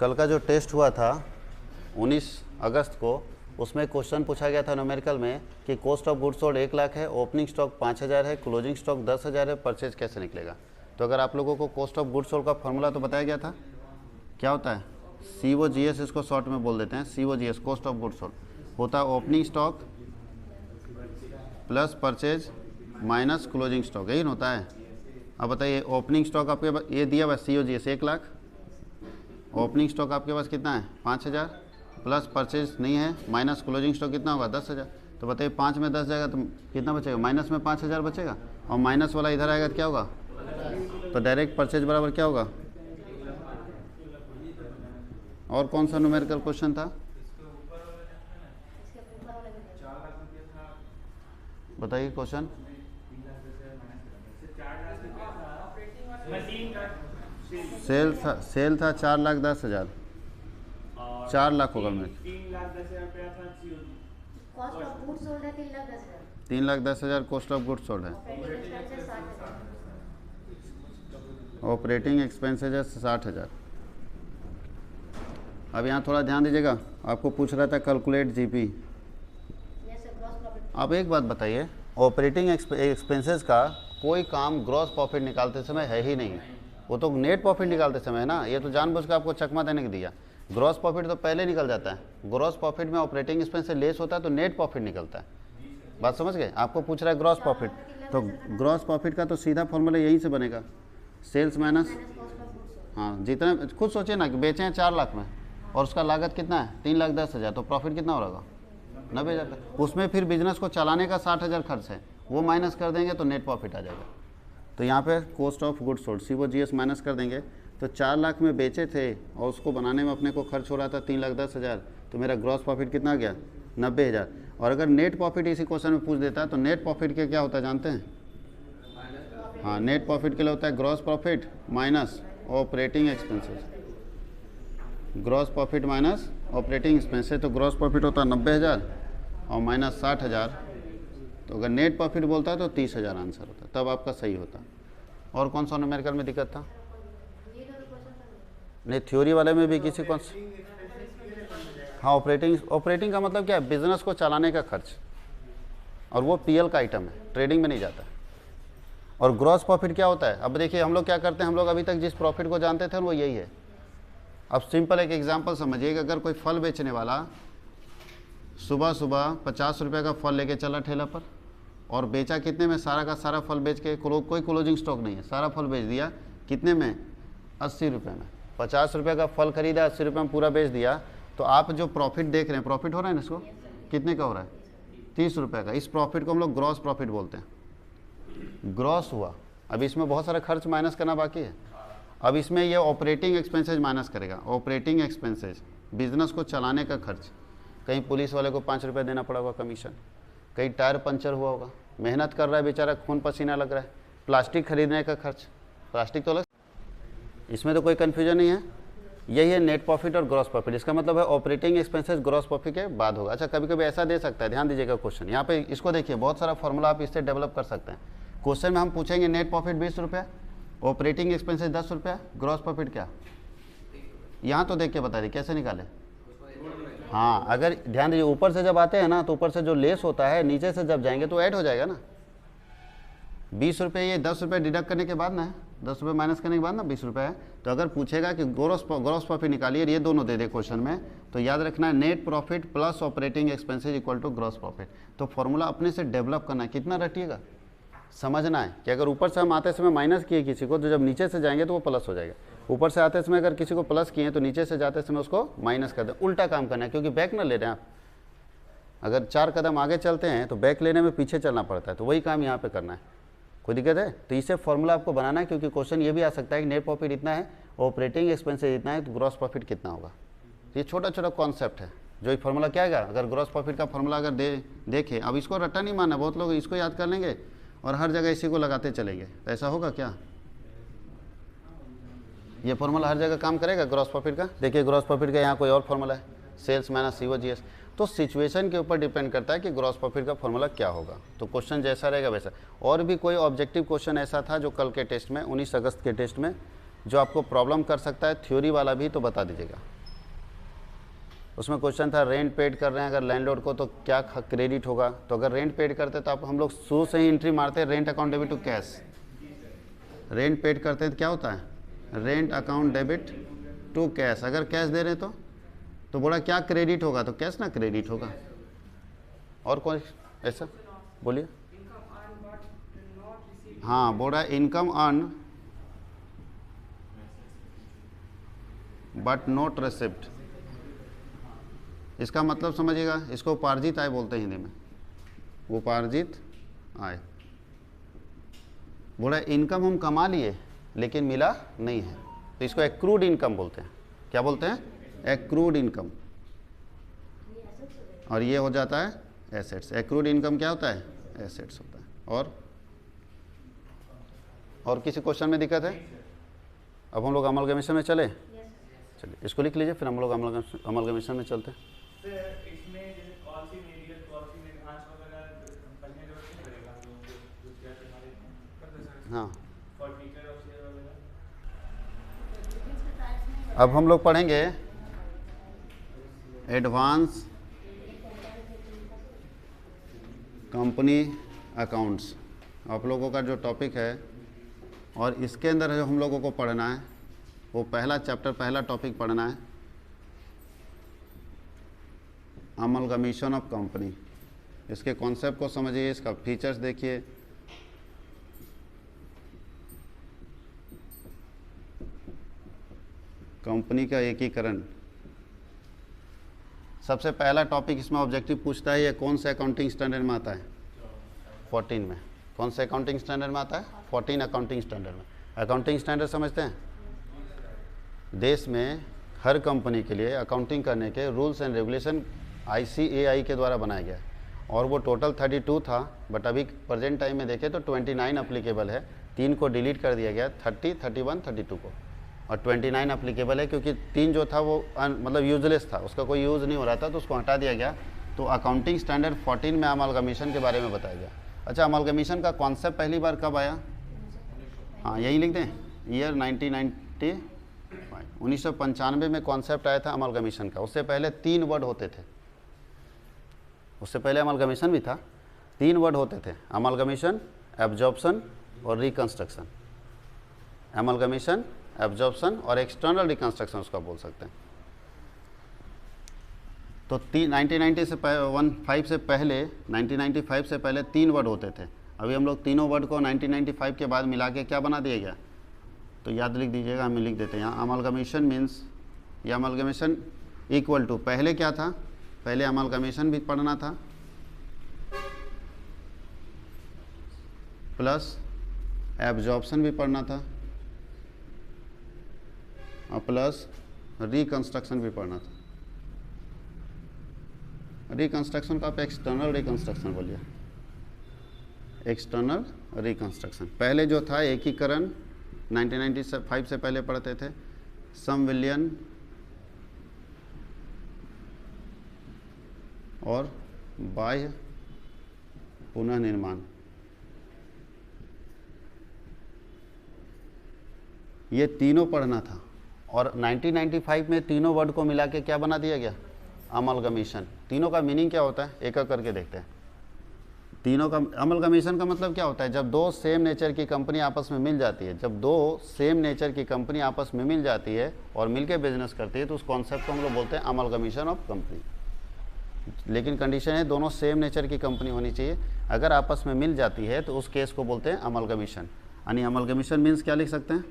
कल का जो टेस्ट हुआ था 19 अगस्त को, उसमें क्वेश्चन पूछा गया था न्यूमेरिकल में कि cost of goods sold 1 lakh है, ओपनिंग स्टॉक 5000 है, क्लोजिंग स्टॉक 10,000 है, परचेज कैसे निकलेगा। तो अगर आप लोगों को कॉस्ट ऑफ गुड्स सोल्ड का फॉर्मूला तो बताया गया था, क्या होता है COGS, इसको शॉर्ट में बोल देते हैं COGS, cost of goods sold होता है opening stock plus purchase minus closing stock, यही होता है। अब बताइए ओपनिंग स्टॉक आपके पास ये दिया हुआ COGS 1 लाख, ओपनिंग स्टॉक आपके पास कितना है 5000, प्लस परचेज नहीं है, माइनस क्लोजिंग स्टॉक कितना होगा 10,000। तो बताइए 5 में 10 जाएगा तो कितना बचेगा, माइनस में 5000 बचेगा, और माइनस वाला इधर आएगा तो क्या होगा, तो डायरेक्ट परचेज बराबर क्या होगा। और कौन सा न्यूमेरिकल क्वेश्चन था बताइए क्वेश्चन। सेल था 4,10,000, 4 लाख होगा मेरे, 3,10,000 कॉस्ट ऑफ गुड्स सोल्ड है, ऑपरेटिंग एक्सपेंसेज है 60,000। अब यहाँ थोड़ा ध्यान दीजिएगा, आपको पूछ रहा था कैलकुलेट GP। अब एक बात बताइए, ऑपरेटिंग एक्सपेंसेस का कोई काम ग्रॉस प्रॉफिट निकालते समय है ही नहीं, वो तो नेट प्रॉफिट निकालते समय है ना। ये तो जानबूझ के आपको चकमा देने के दिया, ग्रॉस प्रॉफिट तो पहले निकल जाता है। ग्रॉस प्रॉफिट में ऑपरेटिंग एक्सपेंस से लेस होता है तो नेट प्रॉफिट निकलता है। बात समझ गए, आपको पूछ रहा है ग्रॉस प्रॉफिट, तो ग्रॉस प्रॉफिट का तो सीधा फॉर्मूला यहीं से बनेगा, सेल्स माइनस, हाँ जितना खुद सोचिए ना कि बेचे हैं 4 लाख में और उसका लागत कितना है 3,10,000, तो प्रॉफिट कितना हो रहा 90,000। उसमें फिर बिजनेस को चलाने का 60,000 खर्च है, वो माइनस कर देंगे तो नेट प्रॉफिट आ जाएगा। तो यहाँ पे cost of goods sold COGS minus कर देंगे, तो 4 लाख में बेचे थे और उसको बनाने में अपने को खर्च हो रहा था 3,10,000, तो मेरा ग्रॉस प्रॉफिट कितना आ गया 90,000। और अगर नेट प्रॉफिट इसी क्वेश्चन में पूछ देता है तो नेट प्रॉफिट के क्या होता है जानते हैं, हाँ नेट प्रॉफिट के लिए होता है gross profit minus operating expenses, gross profit minus operating expenses. तो ग्रॉस प्रॉफिट होता है 90,000 और माइनस 60,000, तो अगर नेट प्रॉफिट बोलता है तो 30,000 आंसर होता है, तब आपका सही होता। और कौन सा न्यूमेरिकल में दिक्कत था, नहीं थ्योरी वाले में भी किसी कौन सा, हाँ ऑपरेटिंग का मतलब क्या है, बिजनेस को चलाने का खर्च, और वो PL का आइटम है, ट्रेडिंग में नहीं जाता है। और ग्रॉस प्रॉफिट क्या होता है, अब देखिए हम लोग क्या करते हैं, हम लोग अभी तक जिस प्रॉफिट को जानते थे वो यही है। अब सिंपल एक एग्जांपल समझिए, अगर कोई फल बेचने वाला सुबह सुबह 50 रुपये का फल लेके चला ठेला पर और बेचा कितने में, सारा का सारा फल बेच के, कोई क्लोजिंग स्टॉक नहीं है, सारा फल बेच दिया कितने में 80 रुपये में। 50 रुपये का फल खरीदा, 80 रुपये में पूरा बेच दिया, तो आप जो प्रॉफिट देख रहे हैं, प्रॉफिट हो रहा है ना, इसको कितने का हो रहा है 30 रुपये का। इस प्रॉफिट को हम लोग ग्रॉस प्रॉफिट बोलते हैं, ग्रॉस हुआ। अब इसमें बहुत सारा खर्च माइनस करना बाकी है। अब इसमें ये ऑपरेटिंग एक्सपेंसेज माइनस करेगा, ऑपरेटिंग एक्सपेंसेज बिजनेस को चलाने का खर्च, कहीं पुलिस वाले को 5 रुपये देना पड़ा होगा कमीशन, कहीं टायर पंचर हुआ होगा, मेहनत कर रहा है बेचारा, खून पसीना लग रहा है, प्लास्टिक खरीदने का खर्च, प्लास्टिक तो अलग, इसमें तो कोई कन्फ्यूजन नहीं है। यही है नेट प्रॉफिट और ग्रॉस प्रॉफिट, इसका मतलब है ऑपरेटिंग एक्सपेंसेस ग्रॉस प्रॉफिट के बाद होगा। अच्छा कभी कभी ऐसा दे सकता है, ध्यान दीजिएगा क्वेश्चन यहाँ पे, इसको देखिए बहुत सारा फॉर्मूला आप इससे डेवलप कर सकते हैं। क्वेश्चन में हम पूछेंगे नेट प्रॉफिट 20 रुपया, ऑपरेटिंग एक्सपेंसेस 10 रुपया, ग्रॉस प्रॉफिट क्या, यहाँ तो देख के बता दी कैसे निकाले। हाँ अगर ध्यान दीजिए, ऊपर से जब आते हैं ना तो ऊपर से जो लेस होता है नीचे से जब जाएंगे तो ऐड हो जाएगा ना। 20 रुपये ये 10 रुपये डिडक्ट करने के बाद ना है, 10 रुपये माइनस करने के बाद ना 20 रुपये है। तो अगर पूछेगा कि ग्रॉस प्रॉफिट निकालिए, ये दोनों दे दे क्वेश्चन में, तो याद रखना है net profit plus operating expenses equal to gross profit. तो फॉर्मूला अपने से डेवलप करना है, कितना रटिएगा, समझना है कि अगर ऊपर से हम आते समय माइनस किए किसी को, तो जब नीचे से जाएंगे तो वो प्लस हो जाएगा। ऊपर से आते समय अगर किसी को प्लस किए तो नीचे से जाते समय उसको माइनस कर दें, उल्टा काम करना है, क्योंकि बैक ना ले रहे हैं आप। अगर 4 कदम आगे चलते हैं तो बैक लेने में पीछे चलना पड़ता है, तो वही काम यहाँ पे करना है। कोई दिक्कत है तो इससे फॉर्मूला आपको बनाना है, क्योंकि क्वेश्चन ये भी आ सकता है कि नेट प्रॉफिट इतना है, ऑपरेटिंग एक्सपेंसेस इतना है, तो ग्रॉस प्रॉफिट कितना होगा। ये छोटा छोटा कॉन्सेप्ट है जो ये फॉर्मूला क्या है। अगर ग्रॉस प्रॉफिट का फॉर्मूला अगर देखें, अब इसको रट्टा नहीं मानना, बहुत लोग इसको याद कर लेंगे और हर जगह इसी को लगाते चलेंगे, तो ऐसा होगा क्या, ये फॉर्मूला हर जगह काम करेगा ग्रॉस प्रॉफिट का। देखिए ग्रॉस प्रॉफिट का यहाँ कोई और फॉर्मूला है, सेल्स माइनस COGS। तो सिचुएशन के ऊपर डिपेंड करता है कि ग्रॉस प्रॉफिट का फॉर्मूला क्या होगा, तो क्वेश्चन जैसा रहेगा वैसा। और भी कोई ऑब्जेक्टिव क्वेश्चन ऐसा था जो कल के टेस्ट में 19 अगस्त के टेस्ट में जो आपको प्रॉब्लम कर सकता है, थ्योरी वाला भी, तो बता दीजिएगा। उसमें क्वेश्चन था रेंट पेड कर रहे हैं अगर लैंडलॉर्ड को तो क्या क्रेडिट होगा। तो अगर रेंट पेड करते तो आप हम लोग शुरू से ही एंट्री मारते हैं rent account debit to cash. Rent paid करते हैं तो क्या होता है, rent account debit to cash. अगर कैश दे रहे हैं तो बोला क्या क्रेडिट होगा, तो कैश ना क्रेडिट होगा। और कोई ऐसा बोलिए। हाँ, बोल रहा है income earn but not receipt. इसका मतलब समझिएगा, इसको उपार्जित आय बोलते हैं हिंदी में, उपार्जित आय। बोला इनकम हम कमा लिए लेकिन मिला नहीं है, तो इसको एक्रूड इनकम बोलते हैं। क्या बोलते हैं, एक्रूड इनकम। और ये हो जाता है एसेट्स। एक्रूड इनकम क्या होता है, एसेट्स होता है। और किसी क्वेश्चन में दिक्कत है? अब हम लोग अमलगमेशन में चले। चलिए इसको लिख लीजिए, फिर हम लोग अमलगमेशन में चलते हैं। हाँ, अब हम लोग पढ़ेंगे एडवांस कंपनी अकाउंट्स। आप लोगों का जो टॉपिक है, और इसके अंदर जो हम लोगों को पढ़ना है वो पहला चैप्टर, पहला टॉपिक पढ़ना है अमलगमेशन ऑफ कंपनी। इसके कॉन्सेप्ट को समझिए, इसका फीचर्स देखिए। कंपनी का एकीकरण सबसे पहला टॉपिक इसमें ऑब्जेक्टिव पूछता है, ये कौन से अकाउंटिंग स्टैंडर्ड में आता है, 14 में। कौन से अकाउंटिंग स्टैंडर्ड में आता है, 14 अकाउंटिंग स्टैंडर्ड में। अकाउंटिंग स्टैंडर्ड समझते हैं, देश में हर कंपनी के लिए अकाउंटिंग करने के रूल्स एंड रेगुलेशन ICAI के द्वारा बनाया गया है। और वो टोटल 32 था, बट अभी प्रेजेंट टाइम में देखें तो 29 अप्लीकेबल है। 3 को डिलीट कर दिया गया, 30, 31, 32 को, और 29 अप्लीकेबल है, क्योंकि 3 जो था वो मतलब यूजलेस था, उसका कोई यूज़ नहीं हो रहा था, तो उसको हटा दिया गया। तो अकाउंटिंग स्टैंडर्ड 14 में अमलगमेशन के बारे में बताया गया। अच्छा, अमलगमेशन का कॉन्सेप्ट पहली बार कब आया? हाँ, यही लिख दें, ईयर 1995 में कॉन्सेप्ट आया था अमलगमेशन का। उससे पहले 3 वर्ड होते थे, उससे पहले अमलगमेशन भी था, 3 वर्ड होते थे, अमलगमेशन, एब्जॉर्प्शन और रिकंस्ट्रक्शन। अमलगमेशन, एब्जॉर्प्शन और एक्सटर्नल रिकंस्ट्रक्शन उसका बोल सकते हैं। तो 1995 से पहले 3 वर्ड होते थे। अभी हम लोग तीनों वर्ड को 1995 के बाद मिला के क्या बना दिया गया, तो याद लिख दीजिएगा, हम लिख देते हैं यहाँ। अमलगमेशन मीन्स, या अमलगमेशन इक्वल टू, पहले क्या था, पहले अमलगमेशन भी पढ़ना था प्लस एब्जॉर्प्शन भी पढ़ना था और प्लस रिकंस्ट्रक्शन भी पढ़ना था। रिकंस्ट्रक्शन का आप एक्सटर्नल रिकंस्ट्रक्शन बोलिए, एक्सटर्नल रिकंस्ट्रक्शन। पहले जो था एकीकरण 1995 से पहले पढ़ते थे, समविलयन और बाह्य पुनर्निर्माण, ये तीनों पढ़ना था। और 1995 में तीनों वर्ड को मिला के क्या बना दिया गया, अमलगमेशन। तीनों का मीनिंग क्या होता है, एक एक करके देखते हैं। तीनों का अमलगमेशन का मतलब क्या होता है, जब 2 सेम नेचर की कंपनी आपस में मिल जाती है। जब 2 सेम नेचर की कंपनी आपस में मिल जाती है और मिलके बिजनेस करती है, तो उस कॉन्सेप्ट को हम लोग बोलते हैं अमलगमेशन ऑफ कंपनी। लेकिन कंडीशन है दोनों सेम नेचर की कंपनी होनी चाहिए। अगर आपस में मिल जाती है तो उस केस को बोलते हैं अमलगमेशन। यानी अमलगमेशन मीन्स क्या लिख सकते हैं,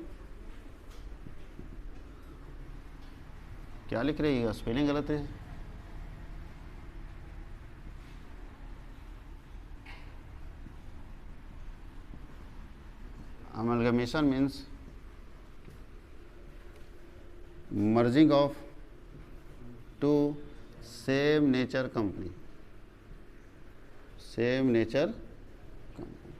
क्या लिख रही है, स्पेलिंग गलत है। Amalgamation means merging of 2 same nature company, same nature company।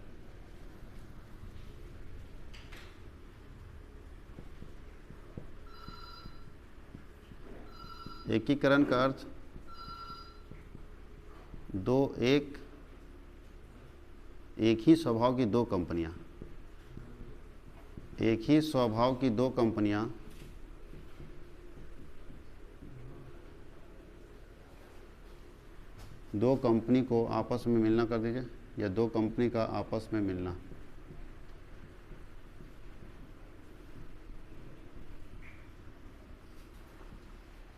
एकीकरण का अर्थ एक ही स्वभाव की 2 कंपनियां, एक ही स्वभाव की 2 कंपनियां दो कंपनी को आपस में मिलना कर दीजिए, या दो कंपनी का आपस में मिलना।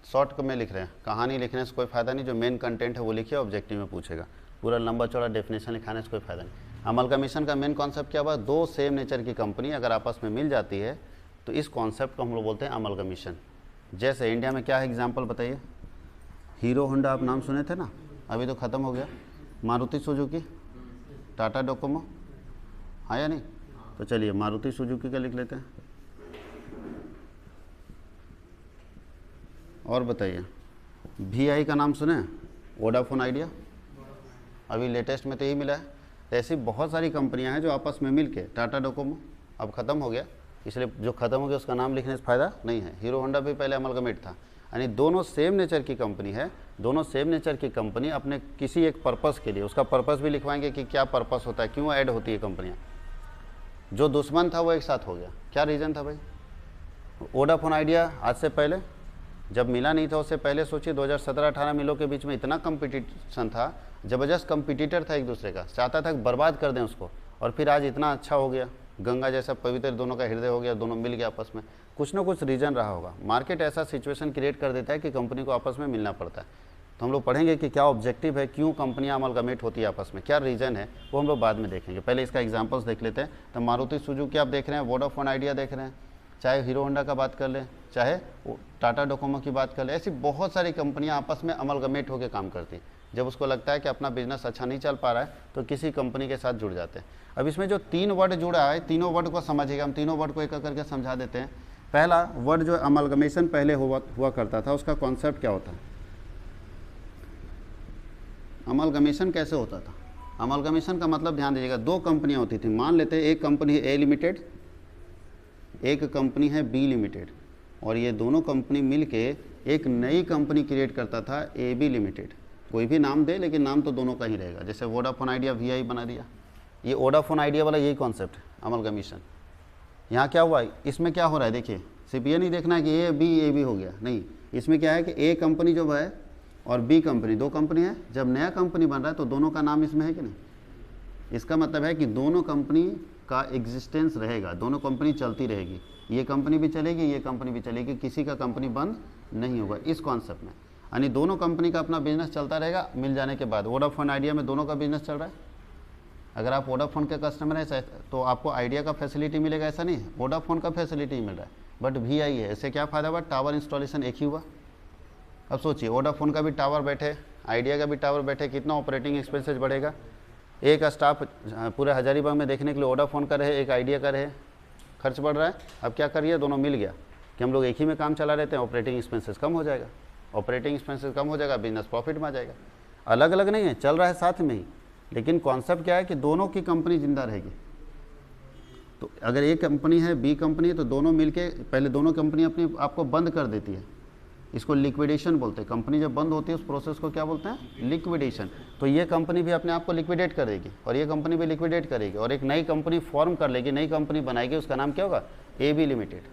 शॉर्ट में लिख रहे हैं, कहानी लिखने से कोई फ़ायदा नहीं, जो मेन कंटेंट है वो लिखिए, ऑब्जेक्टिव में पूछेगा। पूरा लंबा चौड़ा डेफिनेशन लिखाने से कोई फ़ायदा नहीं। अमलगमेशन का मेन कॉन्सेप्ट क्या हुआ, दो सेम नेचर की कंपनी अगर आपस में मिल जाती है तो इस कॉन्सेप्ट को हम लोग बोलते हैं अमलगमेशन। जैसे इंडिया में क्या है एग्जाम्पल बताइए, हीरो होंडा आप नाम सुने थे ना, अभी तो ख़त्म हो गया। मारुति सुजुकी, टाटा डोकोमो, हाँ या नहीं? तो चलिए मारुति सुजुकी का लिख लेते हैं। और बताइए, VI का नाम सुने, वोडाफोन आइडिया, अभी लेटेस्ट में तो यही मिला है। ऐसी बहुत सारी कंपनियां हैं जो आपस में मिल के, टाटा डोकोमो अब ख़त्म हो गया, इसलिए जो ख़त्म हो गया उसका नाम लिखने से फ़ायदा नहीं है। हीरो होंडा भी पहले अमलगमेट था, यानी दोनों सेम नेचर की कंपनी है। दोनों सेम नेचर की कंपनी अपने किसी एक पर्पस के लिए, उसका पर्पस भी लिखवाएंगे कि क्या पर्पस होता है, क्यों ऐड होती है कंपनियाँ। जो दुश्मन था वो एक साथ हो गया, क्या रीज़न था भाई? वोडाफोन आइडिया आज से पहले जब मिला नहीं था, उससे पहले सोचिए 2017-18 मिलों के बीच में इतना कंपटीशन था, ज़बरदस्त कंपटीटर था एक दूसरे का, चाहता था कि बर्बाद कर दें उसको, और फिर आज इतना अच्छा हो गया, गंगा जैसा पवित्र दोनों का हृदय हो गया, दोनों मिल गए आपस में। कुछ ना कुछ रीज़न रहा होगा। मार्केट ऐसा सिचुएशन क्रिएट कर देता है कि कंपनी को आपस में मिलना पड़ता है। तो हम लोग पढ़ेंगे कि क्या ऑब्जेक्टिव है, क्यों कंपनियां अमलगमेट होती है आपस में, क्या रीज़न है, वो हम लोग बाद में देखेंगे। पहले इसका एग्जांपल्स देख लेते हैं। तो मारुति सुजुकी आप देख रहे हैं, वोडाफोन आइडिया देख रहे हैं, चाहे हीरो होंडा का बात कर लें, चाहे टाटा डोकोमो की बात कर लें, ऐसी बहुत सारी कंपनियां आपस में अमलगमेट होकर काम करती हैं। जब उसको लगता है कि अपना बिजनेस अच्छा नहीं चल पा रहा है तो किसी कंपनी के साथ जुड़ जाते हैं। अब इसमें जो 3 वर्ड जुड़ा है, तीनों वर्ड को समझिएगा, हम तीनों वर्ड को एक करके समझा देते हैं। पहला वर्ड जो अमलगमेशन पहले हुआ करता था, उसका कॉन्सेप्ट क्या होता है, अमलगमेशन कैसे होता था? अमलगमेशन का मतलब ध्यान दीजिएगा, दो कंपनियां होती थी। मान लेते हैं एक कंपनी है ए लिमिटेड, एक कंपनी है बी लिमिटेड, और ये दोनों कंपनी मिलके एक नई कंपनी क्रिएट करता था, ए बी लिमिटेड। कोई भी नाम दे, लेकिन नाम तो दोनों का ही रहेगा। जैसे वोडाफोन आइडिया VI बना दिया, ये वोडाफोन आइडिया वाला यही कॉन्सेप्ट है अमलगमेशन। यहाँ क्या हुआ, इसमें क्या हो रहा है देखिए, सिर्फ ये नहीं देखना है कि ए बी हो गया, नहीं, इसमें क्या है कि ए कंपनी जो है और बी कंपनी, दो कंपनी है। जब नया कंपनी बन रहा है तो दोनों का नाम इसमें है कि नहीं? इसका मतलब है कि दोनों कंपनी का एग्जिस्टेंस रहेगा, दोनों कंपनी चलती रहेगी, ये कंपनी भी चलेगी, ये कंपनी भी चलेगी, किसी का कंपनी बंद नहीं होगा इस कॉन्सेप्ट में। यानी दोनों कंपनी का अपना बिजनेस चलता रहेगा मिल जाने के बाद। वोडाफोन आइडिया में दोनों का बिजनेस चल रहा है, अगर आप वोडाफोन के कस्टमर हैं तो आपको आइडिया का फैसिलिटी मिलेगा, ऐसा नहीं है, वोडाफोन का फैसिलिटी मिल रहा है, बट VI है। इससे क्या फ़ायदा हुआ, टावर इंस्टॉलेशन एक ही हुआ। अब सोचिए, वोडाफोन का भी टावर बैठे, आइडिया का भी टावर बैठे, कितना ऑपरेटिंग एक्सपेंसेस बढ़ेगा। एक स्टाफ पूरे हजारीबाग में देखने के लिए वोडाफोन का रहे, एक आइडिया का रहे, खर्च बढ़ रहा है। अब क्या करिए, दोनों मिल गया कि हम लोग एक ही में काम चला रहते हैं, ऑपरेटिंग एक्सपेंसेस कम हो जाएगा, ऑपरेटिंग एक्सपेंसेस कम हो जाएगा, बिजनेस प्रॉफिट में आ जाएगा। अलग अलग नहीं है, चल रहा है साथ में ही, लेकिन कॉन्सेप्ट क्या है कि दोनों की कंपनी जिंदा रहेगी। तो अगर एक कंपनी है, बी कंपनी है, तो दोनों मिलके पहले दोनों कंपनी अपनी आपको बंद कर देती है, इसको लिक्विडेशन बोलते हैं। कंपनी जब बंद होती है उस प्रोसेस को क्या बोलते हैं, लिक्विडेशन। तो ये कंपनी भी अपने आप को लिक्विडेट करेगी और ये कंपनी भी लिक्विडेट करेगी और एक नई कंपनी फॉर्म कर लेगी, नई कंपनी बनाएगी, उसका नाम क्या होगा, AB लिमिटेड।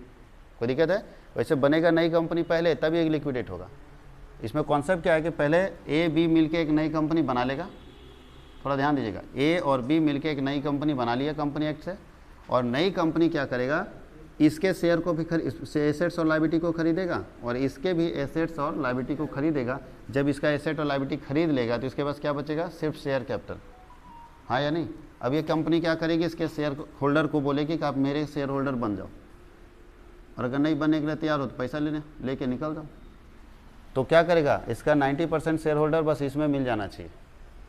कोई दिक्कत है? वैसे बनेगा नई कंपनी पहले, तभी एक लिक्विडेट होगा। इसमें कॉन्सेप्ट क्या है कि पहले AB मिलके एक नई कंपनी बना लेगा, थोड़ा ध्यान दीजिएगा, A और B मिलके एक नई कंपनी बना लिया कंपनी एक्ट से, और नई कंपनी क्या करेगा, इसके शेयर को भी एसेट्स और लायबिलिटी को खरीदेगा और इसके भी एसेट्स और लायबिलिटी को खरीदेगा। जब इसका एसेट और लायबिलिटी खरीद लेगा तो इसके पास क्या बचेगा, सिर्फ शेयर कैपिटल, हाँ या नहीं? अब ये कंपनी क्या करेगी, इसके शेयर होल्डर को बोलेगी कि आप मेरे शेयर होल्डर बन जाओ, और अगर नहीं बनने के लिए तैयार हो तो पैसा लेके निकल जाओ। तो क्या करेगा, इसका 90% शेयर होल्डर बस इसमें मिल जाना चाहिए,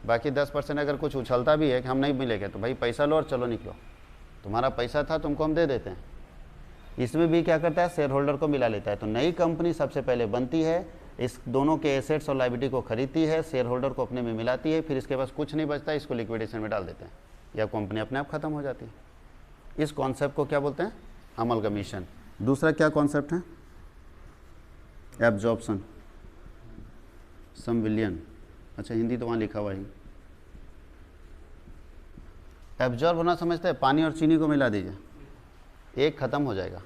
बाकी 10% अगर कुछ उछलता भी है कि हम नहीं मिलेंगे तो भाई पैसा लो और चलो निकलो, तुम्हारा पैसा था तुमको हम दे देते हैं। इसमें भी क्या करता है, शेयर होल्डर को मिला लेता है। तो नई कंपनी सबसे पहले बनती है, इस दोनों के एसेट्स और लायबिलिटी को खरीदती है, शेयर होल्डर को अपने में मिलाती है, फिर इसके पास कुछ नहीं बचता, इसको लिक्विडेशन में डाल देते हैं, या कंपनी अपने आप खत्म हो जाती है। इस कॉन्सेप्ट को क्या बोलते हैं, अमलगमेशन। दूसरा क्या कॉन्सेप्ट है, एब्जॉर्प्शन, संविलियन। अच्छा हिंदी तो वहाँ लिखा हुआ है। एब्जॉर्ब होना समझते हैं, पानी और चीनी को मिला दीजिए, एक ख़त्म हो जाएगा,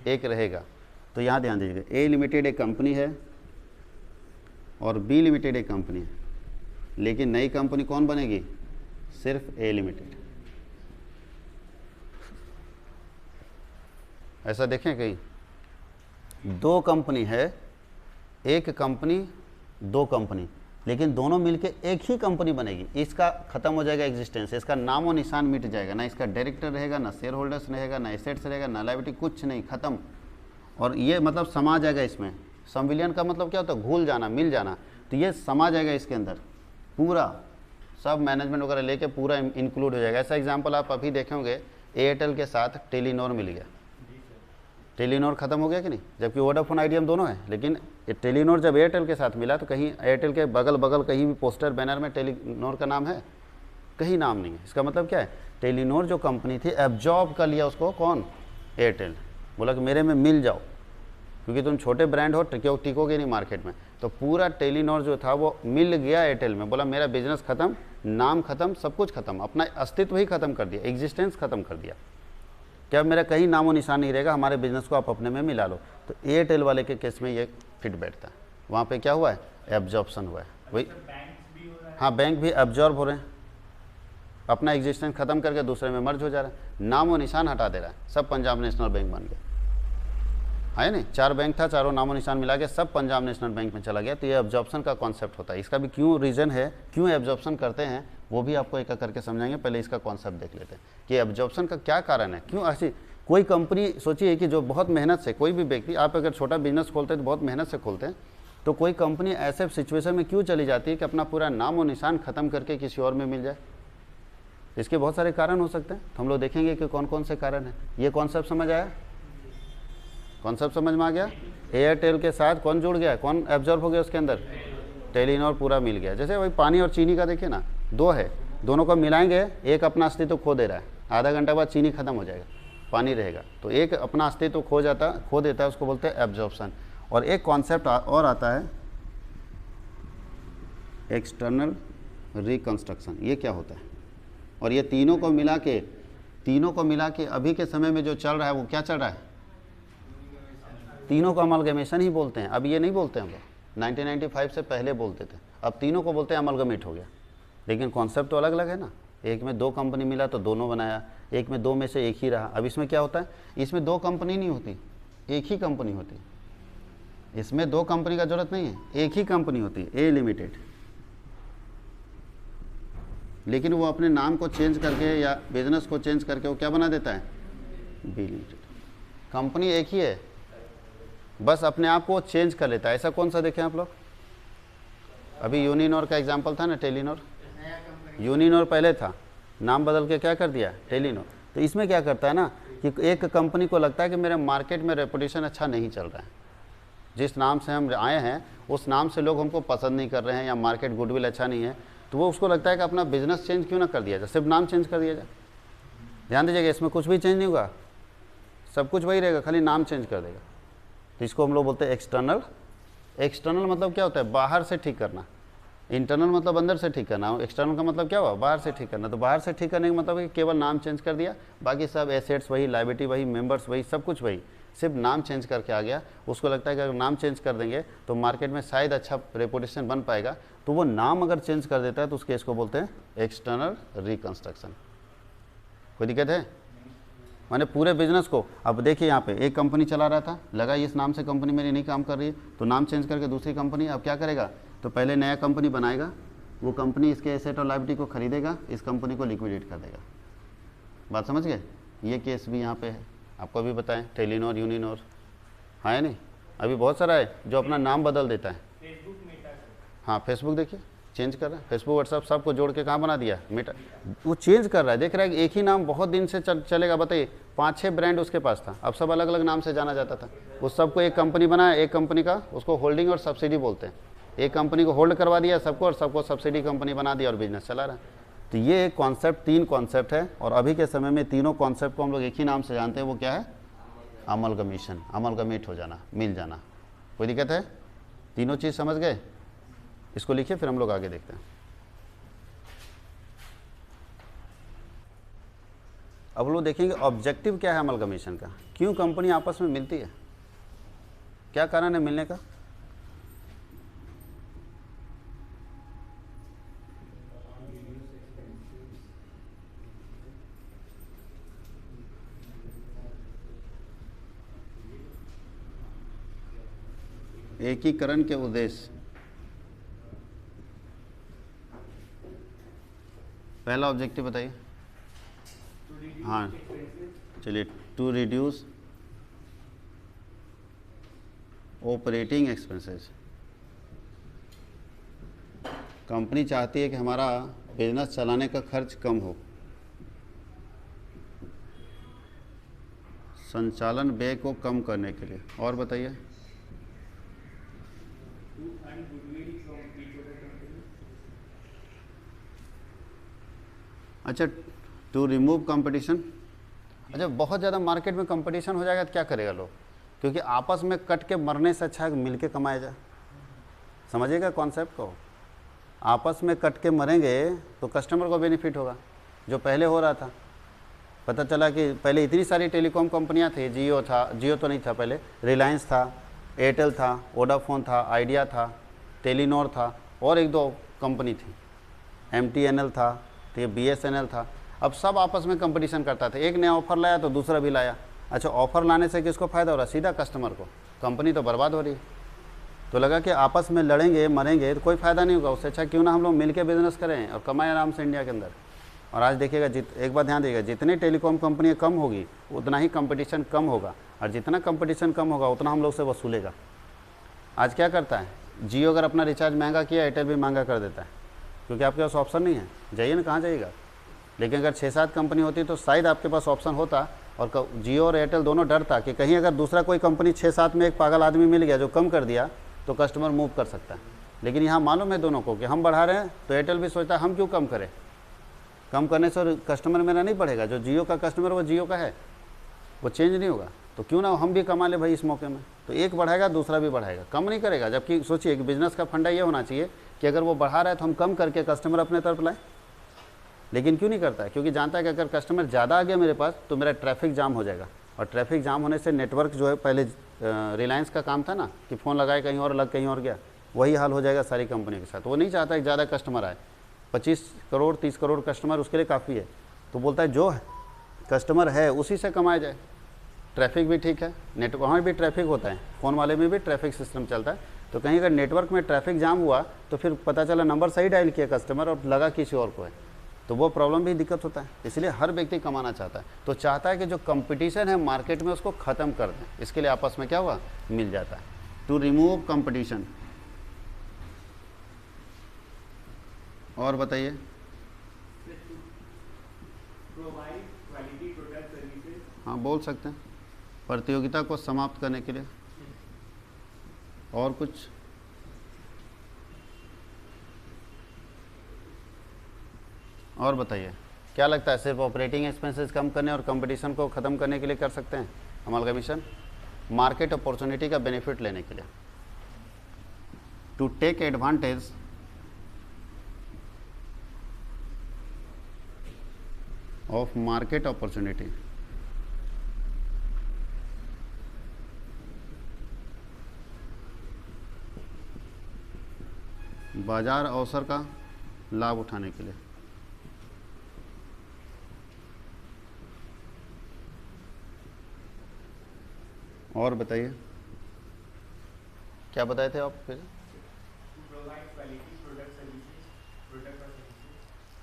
एक रहेगा। तो यहाँ ध्यान दीजिएगा, A लिमिटेड एक कंपनी है और B लिमिटेड एक कंपनी है, लेकिन नई कंपनी कौन बनेगी? सिर्फ ए लिमिटेड। ऐसा देखें कहीं, दो कंपनी है, एक कंपनी दो कंपनी, लेकिन दोनों मिलके एक ही कंपनी बनेगी, इसका खत्म हो जाएगा एग्जिस्टेंस, इसका नाम और निशान मिट जाएगा, ना इसका डायरेक्टर रहेगा, ना शेयर होल्डर्स रहेगा, ना एसेट्स रहेगा, ना लायबिलिटी, कुछ नहीं, खत्म। और ये मतलब समा जाएगा इसमें। संविलियन का मतलब क्या होता है? घुल जाना, मिल जाना। तो ये समा जाएगा इसके अंदर, पूरा सब मैनेजमेंट वगैरह लेके पूरा इंक्लूड हो जाएगा। ऐसा एग्जाम्पल आप अभी देखे होंगे, एयरटेल के साथ टेलीनॉर मिल गया, टेलीनॉर खत्म हो गया कि नहीं? जबकि वोडाफोन आइडिया दोनों है, लेकिन टेलीनॉर जब एयरटेल के साथ मिला तो कहीं एयरटेल के बगल बगल कहीं भी पोस्टर बैनर में टेलीनॉर का नाम है? कहीं नाम नहीं है। इसका मतलब क्या है? टेलीनॉर जो कंपनी थी एब्जॉर्ब कर लिया उसको, कौन? एयरटेल। बोला कि मेरे में मिल जाओ, क्योंकि तुम छोटे ब्रांड हो, टिकोगे नहीं मार्केट में। तो पूरा टेलीनॉर जो था वो मिल गया एयरटेल में। बोला मेरा बिजनेस खत्म, नाम खत्म, सब कुछ खत्म, अपना अस्तित्व ही खत्म कर दिया, एग्जिस्टेंस खत्म कर दिया। क्या मेरा कहीं नामो निशान नहीं रहेगा, हमारे बिजनेस को आप अपने में मिला लो। तो एयरटेल वाले के केस में ये फिट बैठता है। वहाँ पे क्या हुआ है? एब्जॉर्प्शन हुआ है। वही, हाँ, बैंक भी एब्जॉर्ब हो रहे हैं, अपना एग्जिस्टेंस खत्म करके दूसरे में मर्ज हो जा रहा है, नामो निशान हटा दे रहा है। सब पंजाब नेशनल बैंक बन गया, है नहीं? 4 बैंक था, चारों नामो निशान मिला के सब पंजाब नेशनल बैंक में चला गया। तो ये एब्जॉर्प्शन का कॉन्सेप्ट होता है। इसका भी क्यों रीज़न है, क्यों एब्जॉर्प्शन करते हैं, वो भी आपको एक करके समझाएंगे। पहले इसका कॉन्सेप्ट देख लेते हैं कि एब्जॉर्प्शन का क्या कारण है, क्यों ऐसी कोई कंपनी। सोचिए कि जो बहुत मेहनत से, कोई भी व्यक्ति, आप अगर छोटा बिजनेस खोलते हैं तो बहुत मेहनत से खोलते हैं, तो कोई कंपनी ऐसे सिचुएशन में क्यों चली जाती है कि अपना पूरा नाम और निशान खत्म करके किसी और में मिल जाए? इसके बहुत सारे कारण हो सकते हैं, तो हम लोग देखेंगे कि कौन कौन से कारण हैं। ये कॉन्सेप्ट समझ आया? कॉन्सेप्ट समझ में आ गया? एयरटेल के साथ कौन जुड़ गया, कौन एब्जॉर्ब हो गया उसके अंदर? टेलीनॉर पूरा मिल गया। जैसे वही पानी और चीनी का देखिए ना, दो है, दोनों को मिलाएंगे, एक अपना अस्तित्व खो दे रहा है, आधा घंटा बाद चीनी खत्म हो जाएगा, पानी रहेगा। तो एक अपना अस्तित्व खो देता है, उसको बोलते हैं एब्जॉर्प्शन। और एक कॉन्सेप्ट और आता है एक्सटर्नल रिकंस्ट्रक्शन। ये क्या होता है? और ये तीनों को मिला के अभी के समय में जो चल रहा है वो क्या चल रहा है? तीनों को अमलगमेशन ही बोलते हैं। अब ये नहीं बोलते हम लोग, 1995 से पहले बोलते थे, अब तीनों को बोलते हैं अमलगमेट हो गया। लेकिन कॉन्सेप्ट तो अलग अलग है ना। एक में 2 कंपनी मिला तो दोनों बनाया, एक में 2 में से एक ही रहा। अब इसमें क्या होता है? इसमें 2 कंपनी नहीं होती, एक ही कंपनी होती है। इसमें 2 कंपनी का जरूरत नहीं है, एक ही कंपनी होती है, ए लिमिटेड। लेकिन वो अपने नाम को चेंज करके या बिजनेस को चेंज करके वो क्या बना देता है? B limited. कंपनी एक ही है, बस अपने आप को चेंज कर लेता है। ऐसा कौन सा देखें आप लोग? अभी यूनिनॉर का एग्जांपल था ना, टेलीनॉर। यूनिनॉर पहले था, नाम बदल के क्या कर दिया? टेलीनॉर। तो इसमें क्या करता है ना कि एक कंपनी को लगता है कि मेरे मार्केट में रेपुटेशन अच्छा नहीं चल रहा है, जिस नाम से हम आए हैं उस नाम से लोग हमको पसंद नहीं कर रहे हैं, या मार्केट गुडविल अच्छा नहीं है, तो वो उसको लगता है कि अपना बिजनेस चेंज क्यों ना कर दिया जाए, सिर्फ नाम चेंज कर दिया जाए। ध्यान दीजिएगा, इसमें कुछ भी चेंज नहीं होगा, सब कुछ वही रहेगा, खाली नाम चेंज कर देगा। तो इसको हम लोग बोलते हैं एक्सटर्नल। एक्सटर्नल मतलब क्या होता है? बाहर से ठीक करना। इंटरनल मतलब अंदर से ठीक करना, एक्सटर्नल का मतलब क्या हुआ? बाहर से ठीक करना। तो बाहर से ठीक करने का मतलब है कि केवल नाम चेंज कर दिया, बाकी सब एसेट्स वही, लायबिलिटी वही, मेंबर्स वही, सब कुछ वही, सिर्फ नाम चेंज करके आ गया। उसको लगता है कि अगर नाम चेंज कर देंगे तो मार्केट में शायद अच्छा रेपुटेशन बन पाएगा, तो वो नाम अगर चेंज कर देता है तो उसके इसको बोलते हैं एक्सटर्नल रिकंस्ट्रक्शन। कोई दिक्कत है? माने पूरे बिजनेस को, अब देखिए यहाँ पे एक कंपनी चला रहा था, लगा इस नाम से कंपनी मेरी नहीं काम कर रही है, तो नाम चेंज करके दूसरी कंपनी। अब क्या करेगा? तो पहले नया कंपनी बनाएगा, वो कंपनी इसके एसेट और लायबिलिटी को खरीदेगा, इस कंपनी को लिक्विडेट कर देगा। बात समझ गए? ये केस भी यहाँ पे है, आपको अभी बताएं, टेलीनॉर, यूनिनॉर, है नहीं? अभी बहुत सारा है जो अपना नाम बदल देता है। हाँ, फेसबुक देखिए चेंज कर रहा है, फेसबुक व्हाट्सअप सबको जोड़ के कहाँ बना दिया? मेटा। वो चेंज कर रहा है, देख रहा है कि एक ही नाम बहुत दिन से चलेगा। बताइए, 5-6 ब्रांड उसके पास था, अब सब अलग अलग नाम से जाना जाता था। उस सबको एक कंपनी बनाया, एक कंपनी का उसको होल्डिंग और सब्सिडी बोलते हैं। एक कंपनी को होल्ड करवा दिया सबको, और सबको सब्सिडी कंपनी बना दिया और बिजनेस चला रहा है। तो ये एक कॉन्सेप्ट, 3 कॉन्सेप्ट है, और अभी के समय में तीनों कॉन्सेप्ट को हम लोग एक ही नाम से जानते हैं। वो क्या है? अमलगमेशन, अमलगमेट हो जाना, मिल जाना। कोई दिक्कत है? तीनों चीज़ समझ गए? इसको लिखिए, फिर हम लोग आगे देखते हैं। अब लोग देखेंगे ऑब्जेक्टिव क्या है अमलगमेशन का, क्यों कंपनी आपस में मिलती है, क्या कारण है मिलने का। एकीकरण के उद्देश्य, पहला ऑब्जेक्टिव बताइए। हाँ चलिए, to reduce operating expenses. Company चाहती है कि हमारा बिजनेस चलाने का खर्च कम हो, संचालन व्यय को कम करने के लिए। और बताइए। अच्छा, टू रिमूव कंपटीशन। अच्छा, बहुत ज़्यादा मार्केट में कंपटीशन हो जाएगा तो क्या करेगा लोग, क्योंकि आपस में कट के मरने से अच्छा है मिल के कमाया जाए। समझिएगा कॉन्सेप्ट को, आपस में कट के मरेंगे तो कस्टमर को बेनिफिट होगा। जो पहले हो रहा था, पता चला कि पहले इतनी सारी टेलीकॉम कंपनियां थी, जियो था, जियो तो नहीं था पहले, रिलायंस था, एयरटेल था, वोडाफोन था, आइडिया था, टेलीनॉर था, और एक दो कंपनी थी, MTNL था, तो ये BSNL था। अब सब आपस में कंपटीशन करता था, एक नया ऑफ़र लाया तो दूसरा भी लाया। अच्छा, ऑफ़र लाने से किसको फ़ायदा हो रहा है? सीधा कस्टमर को। कंपनी तो बर्बाद हो रही है। तो लगा कि आपस में लड़ेंगे मरेंगे तो कोई फ़ायदा नहीं होगा, उससे अच्छा क्यों ना हम लोग मिल के बिज़नेस करें और कमाएं आराम से इंडिया के अंदर। और आज देखिएगा, एक बात ध्यान दीजिएगा, जितनी टेलीकॉम कंपनियाँ कम होगी उतना ही कंपटीशन कम होगा, और जितना कंपटीशन कम होगा उतना हम लोग से वसूलेगा। आज क्या करता है, जियो अगर अपना रिचार्ज महंगा किया, एयरटेल भी महंगा कर देता है, क्योंकि आपके पास ऑप्शन नहीं है। जाइए ना, कहाँ जाइएगा। लेकिन अगर 6-7 कंपनी होती तो शायद आपके पास ऑप्शन होता, और जियो और एयरटेल दोनों डरता कि कहीं अगर दूसरा कोई कंपनी 6-7 में एक पागल आदमी मिल गया जो कम कर दिया तो कस्टमर मूव कर सकता है। लेकिन यहाँ मालूम है दोनों को कि हम बढ़ा रहे हैं, तो एयरटेल भी सोचता है हम क्यों कम करें। कम करने से कस्टमर मेरा नहीं बढ़ेगा, जो जियो का कस्टमर वो जियो का है, वो चेंज नहीं होगा, तो क्यों ना हम भी कमा ले भाई इस मौके में। तो एक बढ़ाएगा दूसरा भी बढ़ाएगा, कम नहीं करेगा। जबकि सोचिए कि बिज़नेस का फंडा ये होना चाहिए कि अगर वो बढ़ा रहा है तो हम कम करके कस्टमर अपने तरफ लाएँ। लेकिन क्यों नहीं करता है? क्योंकि जानता है कि अगर कस्टमर ज़्यादा आ गया मेरे पास तो मेरा ट्रैफिक जाम हो जाएगा, और ट्रैफिक जाम होने से नेटवर्क जो है, पहले रिलायंस का काम था ना कि फ़ोन लगाए कहीं और लग कहीं और गया, वही हाल हो जाएगा सारी कंपनी के साथ। वो नहीं चाहता कि ज़्यादा कस्टमर आए, 25 करोड़ 30 करोड़ कस्टमर उसके लिए काफ़ी है। तो बोलता है जो कस्टमर है उसी से कमाया जाए, ट्रैफिक भी ठीक है, वहाँ भी ट्रैफिक होता है, फ़ोन वाले में भी ट्रैफिक सिस्टम चलता है। तो कहीं अगर नेटवर्क में ट्रैफिक जाम हुआ तो फिर पता चला नंबर सही डायल किया कस्टमर और लगा किसी और को है, तो वो प्रॉब्लम भी दिक्कत होता है। इसलिए हर व्यक्ति कमाना चाहता है, तो चाहता है कि जो कंपटीशन है मार्केट में उसको ख़त्म कर दें। इसके लिए आपस में क्या हुआ, मिल जाता है। To remove competition. और बताइए। हाँ बोल सकते हैं, प्रतियोगिता को समाप्त करने के लिए। और कुछ? और बताइए, क्या लगता है सिर्फ ऑपरेटिंग एक्सपेंसेस कम करने और कंपटीशन को ख़त्म करने के लिए कर सकते हैं हमारा मिशन? मार्केट अपॉर्चुनिटी का बेनिफिट लेने के लिए, to take advantage of market opportunity. बाजार अवसर का लाभ उठाने के लिए। और बताइए, क्या बताए थे आप फिर?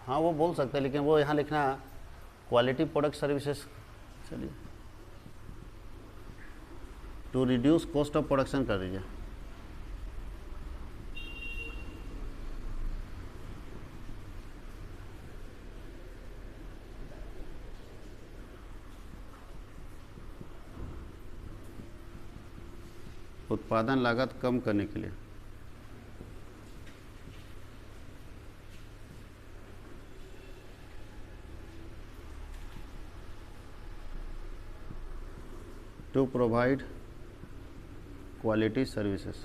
हाँ वो बोल सकते हैं, लेकिन वो यहाँ लिखना क्वालिटी प्रोडक्ट सर्विसेज। चलिए, to reduce cost of production कर दीजिए। उत्पादन लागत कम करने के लिए। To provide quality services.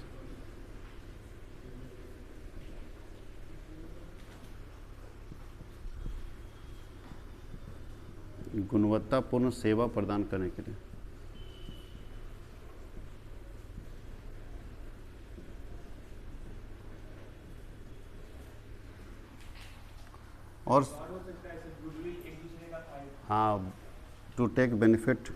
गुणवत्तापूर्ण सेवा प्रदान करने के लिए। और हाँ, टू टेक बेनिफिट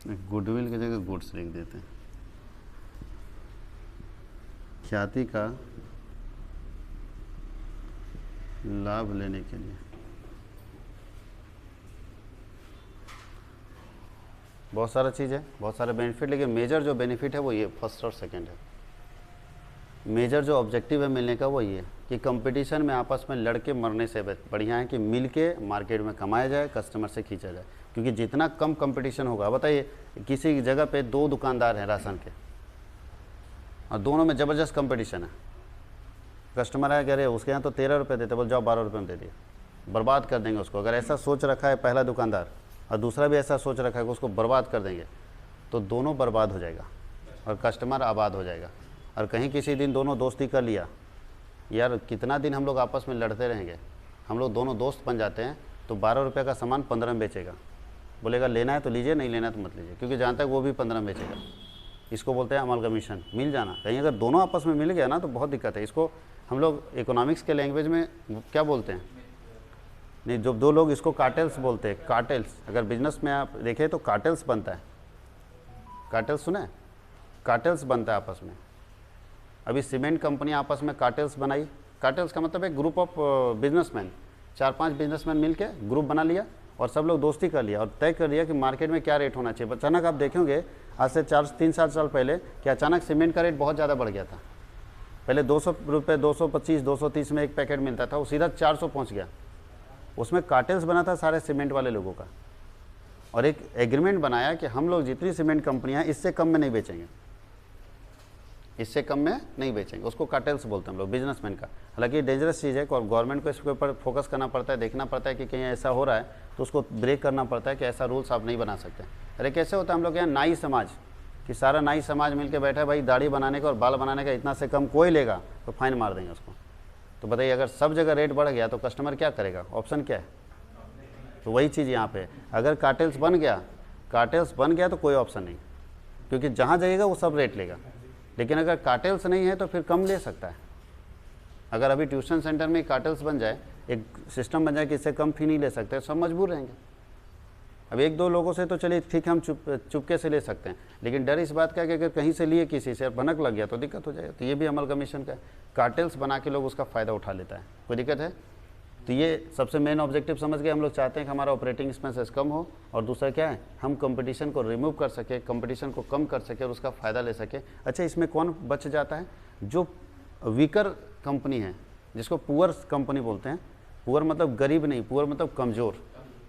गुडविल की जगह गुड्स लिख देते हैं। ख्याति का लाभ लेने के लिए बहुत सारा चीज़ है, बहुत सारे बेनिफिट, लेकिन मेजर जो बेनिफिट है वो ये फर्स्ट और सेकंड है। मेजर जो ऑब्जेक्टिव है मिलने का वो ये कि कंपटीशन में आपस में लड़के मरने से बढ़िया है कि मिल के मार्केट में कमाया जाए, कस्टमर से खींचा जाए। क्योंकि जितना कम कंपटीशन होगा, बताइए किसी जगह पे 2 दुकानदार हैं राशन के और दोनों में ज़बरदस्त कंपटीशन है। कस्टमर आया कह रहे उसके यहाँ तो 13 रुपये देते, बोल जाओ 12 रुपये में दे दिए, बर्बाद कर देंगे उसको। अगर ऐसा सोच रखा है पहला दुकानदार और दूसरा भी ऐसा सोच रखा है कि उसको बर्बाद कर देंगे, तो दोनों बर्बाद हो जाएगा और कस्टमर आबाद हो जाएगा। और कहीं किसी दिन दोनों दोस्ती कर लिया, यार कितना दिन हम लोग आपस में लड़ते रहेंगे, हम लोग दोनों दोस्त बन जाते हैं, तो 12 रुपये का सामान 15 में बेचेगा, बोलेगा लेना है तो लीजिए, नहीं लेना है तो मत लीजिए, क्योंकि जहाँ तक वो भी 15 में बेचेगा। इसको बोलते हैं अमल कमीशन, मिल जाना। कहीं अगर दोनों आपस में मिल गया ना तो बहुत दिक्कत है। इसको हम लोग इकोनॉमिक्स के लैंग्वेज में क्या बोलते हैं, नहीं, जो 2 लोग इसको कार्टेल्स बोलते हैं। कार्टेल्स, अगर बिजनेस में आप देखें तो कार्टेल्स बनता है। कार्टेल्स सुना है? कार्टेल्स बनता है आपस में। अभी सीमेंट कंपनी आपस में कार्टेल्स बनाई। कार्टेल्स का मतलब है ग्रुप ऑफ बिजनेसमैन, 4-5 बिजनेसमैन मिल के ग्रुप बना लिया और सब लोग दोस्ती कर लिया और तय कर लिया कि मार्केट में क्या रेट होना चाहिए। अचानक आप देखेंगे आज से 4-3 साल पहले कि अचानक सीमेंट का रेट बहुत ज़्यादा बढ़ गया था। पहले 200 रुपये, 225, 230 में एक पैकेट मिलता था, वो सीधा 400 पहुँच गया। उसमें कार्टेल्स बना था सारे सीमेंट वाले लोगों का, और एक एग्रीमेंट बनाया कि हम लोग जितनी सीमेंट कंपनियां इससे कम में नहीं बेचेंगे, इससे कम में नहीं बेचेंगे। उसको कार्टेल्स बोलते हैं हम लोग, बिजनेसमैन का। हालांकि डेंजरस चीज़ है और गवर्नमेंट को इसके ऊपर फोकस करना पड़ता है, देखना पड़ता है कि कहीं ऐसा हो रहा है तो उसको ब्रेक करना पड़ता है कि ऐसा रूल्स आप नहीं बना सकते। अरे कैसे होता है हम लोग यहाँ नाई समाज, कि सारा नाई समाज मिलकर बैठा है, भाई दाढ़ी बनाने का और बाल बनाने का इतना से कम कोई लेगा तो फाइन मार देंगे उसको। तो बताइए अगर सब जगह रेट बढ़ गया तो कस्टमर क्या करेगा, ऑप्शन क्या है? तो वही चीज़ यहाँ पे, अगर कार्टेल्स बन गया तो कोई ऑप्शन नहीं, क्योंकि जहाँ जाएगा वो सब रेट लेगा। लेकिन अगर कार्टेल्स नहीं है तो फिर कम ले सकता है। अगर अभी ट्यूशन सेंटर में कार्टेल्स बन जाए, एक सिस्टम बन जाए कि इससे कम फ़ी नहीं ले सकते, सब मजबूर रहेंगे। अब 1-2 लोगों से तो चलिए ठीक है, हम चुपके से ले सकते हैं, लेकिन डर इस बात का है कि अगर कहीं से लिए किसी से भनक लग गया तो दिक्कत हो जाएगा। तो ये भी अमल कमीशन का है, कार्टेल्स बना के लोग उसका फ़ायदा उठा लेता है। कोई दिक्कत है? तो ये सबसे मेन ऑब्जेक्टिव समझ गए हम लोग। चाहते हैं कि हमारा ऑपरेटिंग एक्सपेंसेस कम हो, और दूसरा क्या है, हम कंपटीशन को रिमूव कर सके, कंपटीशन को कम कर सके और उसका फ़ायदा ले सके। अच्छा, इसमें कौन बच जाता है? जो वीकर कंपनी है, जिसको पुअर कंपनी बोलते हैं। पुअर मतलब गरीब नहीं, पुअर मतलब कमज़ोर,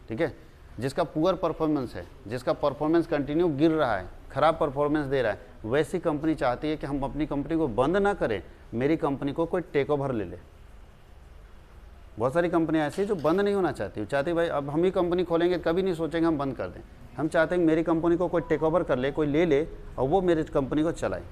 ठीक है। जिसका पुअर परफॉर्मेंस है, जिसका परफॉर्मेंस कंटिन्यू गिर रहा है, ख़राब परफॉर्मेंस दे रहा है, वैसी कंपनी चाहती है कि हम अपनी कंपनी को बंद ना करें, मेरी कंपनी को कोई टेक ओवर ले ले। बहुत सारी कंपनियां ऐसी है जो बंद नहीं होना चाहती, चाहती भाई अब हम ही कंपनी खोलेंगे, कभी नहीं सोचेंगे हम बंद कर दें। हम चाहते हैं कि मेरी कंपनी को कोई टेक ओवर कर ले, कोई ले ले और वो मेरी कंपनी को चलाए।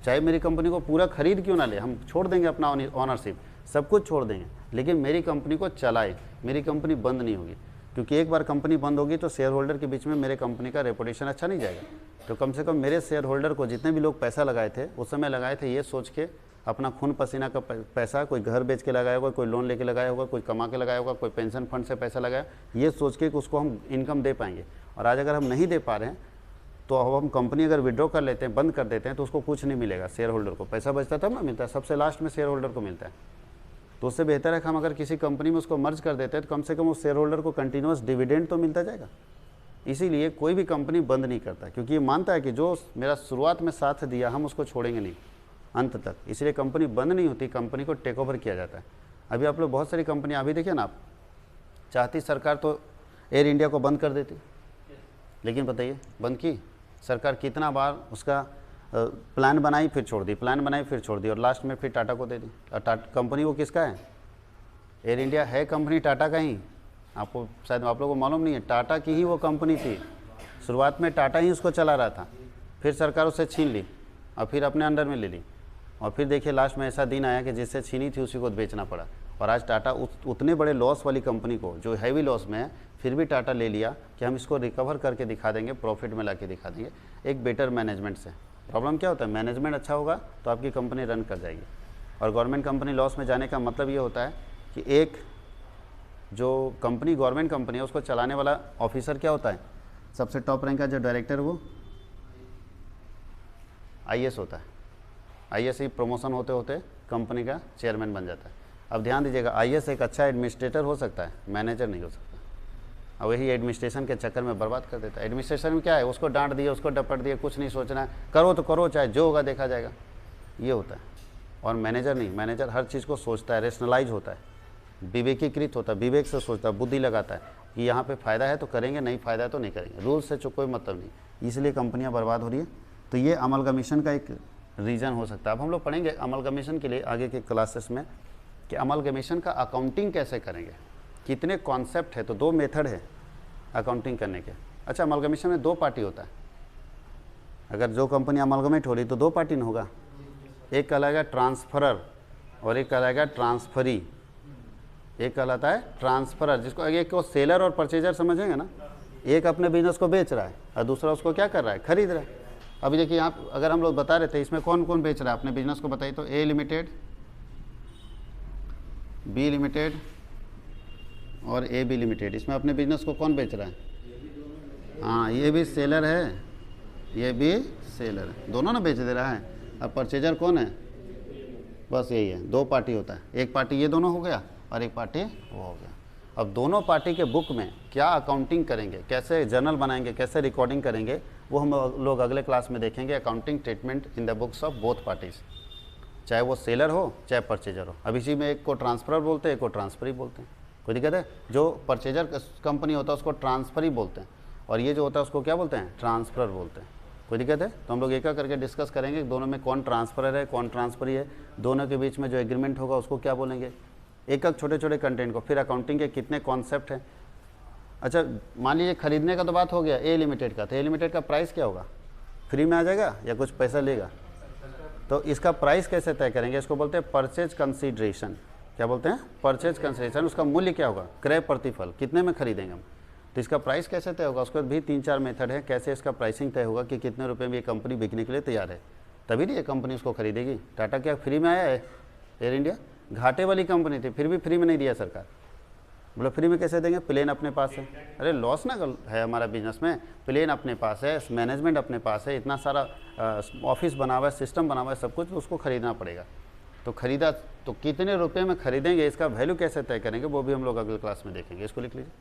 चाहे मेरी कंपनी को पूरा खरीद क्यों ना ले, हम छोड़ देंगे अपना ऑनरशिप, सब कुछ छोड़ देंगे, लेकिन मेरी कंपनी को चलाए। मेरी कंपनी बंद नहीं होगी, क्योंकि एक बार कंपनी बंद होगी तो शेयर होल्डर के बीच में मेरे कंपनी का रेपुटेशन अच्छा नहीं जाएगा। तो कम से कम मेरे शेयर होल्डर को, जितने भी लोग पैसा लगाए थे उस समय लगाए थे ये सोच के, अपना खून पसीना का पैसा, कोई घर बेच के लगाया होगा, कोई लोन लेके लगाया होगा, कोई कमा के लगाया होगा, कोई पेंशन फंड से पैसा लगाया, ये सोच के कि उसको हम इनकम दे पाएंगे। और आज अगर हम नहीं दे पा रहे हैं तो अब हम कंपनी अगर विड्रॉ कर लेते हैं, बंद कर देते हैं, तो उसको कुछ नहीं मिलेगा। शेयर होल्डर को पैसा बचता तब ना मिलता है, सबसे लास्ट में शेयर होल्डर को मिलता है। तो उससे बेहतर है कि हम अगर किसी कंपनी में उसको मर्ज कर देते हैं तो कम से कम उस शेयर होल्डर को कंटिन्यूअस डिविडेंड तो मिलता जाएगा। इसीलिए कोई भी कंपनी बंद नहीं करता, क्योंकि ये मानता है कि जो मेरा शुरुआत में साथ दिया हम उसको छोड़ेंगे नहीं अंत तक। इसलिए कंपनी बंद नहीं होती, कंपनी को टेक ओवर किया जाता है। अभी आप लोग बहुत सारी कंपनियां अभी देखिए ना, आप चाहती सरकार तो एयर इंडिया को बंद कर देती, लेकिन बताइए बंद की सरकार, कितना बार उसका प्लान बनाई फिर छोड़ दी, प्लान बनाई फिर छोड़ दी, और लास्ट में फिर टाटा को दे दी। और कंपनी वो किसका है? एयर इंडिया है कंपनी टाटा का ही। आपको शायद आप लोगों को मालूम नहीं है, टाटा की ही वो कंपनी थी। शुरुआत में टाटा ही उसको चला रहा था, फिर सरकार उससे छीन ली और फिर अपने अंडर में ले ली, और फिर देखिए लास्ट में ऐसा दिन आया कि जिससे छीनी थी उसी को बेचना पड़ा। और आज टाटा उतने बड़े लॉस वाली कंपनी को, जो हैवी लॉस में है, फिर भी टाटा ले लिया कि हम इसको रिकवर करके दिखा देंगे, प्रॉफिट में ला के दिखा देंगे, एक बेटर मैनेजमेंट से। प्रॉब्लम क्या होता है? मैनेजमेंट अच्छा होगा तो आपकी कंपनी रन कर जाएगी। और गवर्नमेंट कंपनी लॉस में जाने का मतलब ये होता है कि एक जो कंपनी गवर्नमेंट कंपनी है उसको चलाने वाला ऑफिसर क्या होता है? सबसे टॉप रैंक का जो डायरेक्टर वो आईएएस होता है। आईएएस ही प्रमोशन होते होते कंपनी का चेयरमैन बन जाता है। अब ध्यान दीजिएगा, आईएएस एक अच्छा एडमिनिस्ट्रेटर हो सकता है, मैनेजर नहीं हो सकता। और वही एडमिनिस्ट्रेशन के चक्कर में बर्बाद कर देता है। एडमिनिस्ट्रेशन में क्या है, उसको डांट दिया, उसको डपट दिया, कुछ नहीं सोचना है, करो तो करो, चाहे जो होगा देखा जाएगा, ये होता है। और मैनेजर नहीं, मैनेजर हर चीज़ को सोचता है, रेशनलाइज होता है, विवेकीकृत होता है, विवेक से सोचता है, बुद्धि लगाता है कि यहाँ पे फ़ायदा है तो करेंगे, नहीं फ़ायदा है तो नहीं करेंगे। रूल से कोई मतलब नहीं, इसलिए कंपनियाँ बर्बाद हो रही है। तो ये अमलगमेशन का एक रीज़न हो सकता है। अब हम लोग पढ़ेंगे अमलगमेशन के लिए आगे के क्लासेस में कि अमलगमेशन का अकाउंटिंग कैसे करेंगे, कितने कॉन्सेप्ट है। तो 2 मेथड है अकाउंटिंग करने के। अच्छा, अमलगमेशन में 2 पार्टी होता है। अगर जो कंपनी अमलगमेट हो रही तो 2 पार्टी नहीं होगा, एक कहलाएगा ट्रांसफरर और एक कहलाएगा ट्रांसफरी। एक कहलाता है ट्रांसफरर, जिसको एक को सेलर और परचेजर समझेंगे ना। एक अपने बिजनेस को बेच रहा है और दूसरा उसको क्या कर रहा है, खरीद रहा है। अभी देखिए यहाँ अगर हम लोग बता रहे थे इसमें कौन कौन बेच रहा है अपने बिजनेस को, बताइए तो। ए लिमिटेड, बी लिमिटेड और ए बी लिमिटेड, इसमें अपने बिजनेस को कौन बेच रहा है? हाँ, ये भी सेलर है, ये भी सेलर है, दोनों ना बेच दे रहा है। अब परचेजर कौन है? बस यही है, 2 पार्टी होता है। एक पार्टी ये दोनों हो गया और एक पार्टी वो हो गया। अब दोनों पार्टी के बुक में क्या अकाउंटिंग करेंगे, कैसे जर्नल बनाएंगे, कैसे रिकॉर्डिंग करेंगे, वो हम लोग अगले क्लास में देखेंगे। Accounting treatment in the books of both parties, चाहे वो सेलर हो चाहे परचेजर हो। अब इसी में एक को ट्रांसफर बोलते हैं, एक को ट्रांसफरी बोलते हैं। कोई दिक्कत है? जो परचेजर कंपनी होता है उसको ट्रांसफरी बोलते हैं और ये जो होता है उसको क्या बोलते हैं? ट्रांसफर बोलते हैं। कोई दिक्कत है? तो हम लोग एक करके डिस्कस करेंगे दोनों में कौन ट्रांसफरर है कौन ट्रांसफरी है, दोनों के बीच में जो एग्रीमेंट होगा उसको क्या बोलेंगे, एक छोटे छोटे कंटेंट को। फिर अकाउंटिंग के कितने कॉन्सेप्ट हैं। अच्छा, मान लीजिए खरीदने का तो बात हो गया ए लिमिटेड का, तो ए लिमिटेड का प्राइस क्या होगा? फ्री में आ जाएगा या कुछ पैसा लेगा? तो इसका प्राइस कैसे तय करेंगे? इसको बोलते हैं परचेज कंसीडरेशन। क्या बोलते हैं? Purchase consideration. उसका मूल्य क्या होगा? क्रय प्रतिफल, कितने में खरीदेंगे हम। तो इसका प्राइस कैसे तय होगा? उसके भी 3-4 मेथड है कैसे इसका प्राइसिंग तय होगा कि कितने रुपए में ये कंपनी बिकने के लिए तैयार है, तभी नहीं ये कंपनी उसको खरीदेगी। टाटा क्या फ्री में आया है? एयर इंडिया घाटे वाली कंपनी थी, फिर भी फ्री में नहीं दिया सरकार। बोले फ्री में कैसे देंगे? प्लेन अपने पास है। अरे लॉस ना है हमारा बिजनेस में, प्लेन अपने पास है, मैनेजमेंट अपने पास है, इतना सारा ऑफिस बना हुआ है, सिस्टम बना हुआ है, सब कुछ उसको खरीदना पड़ेगा। तो खरीदा तो कितने रुपए में खरीदेंगे, इसका वैल्यू कैसे तय करेंगे, वो भी हम लोग अगले क्लास में देखेंगे। इसको लिख लीजिए।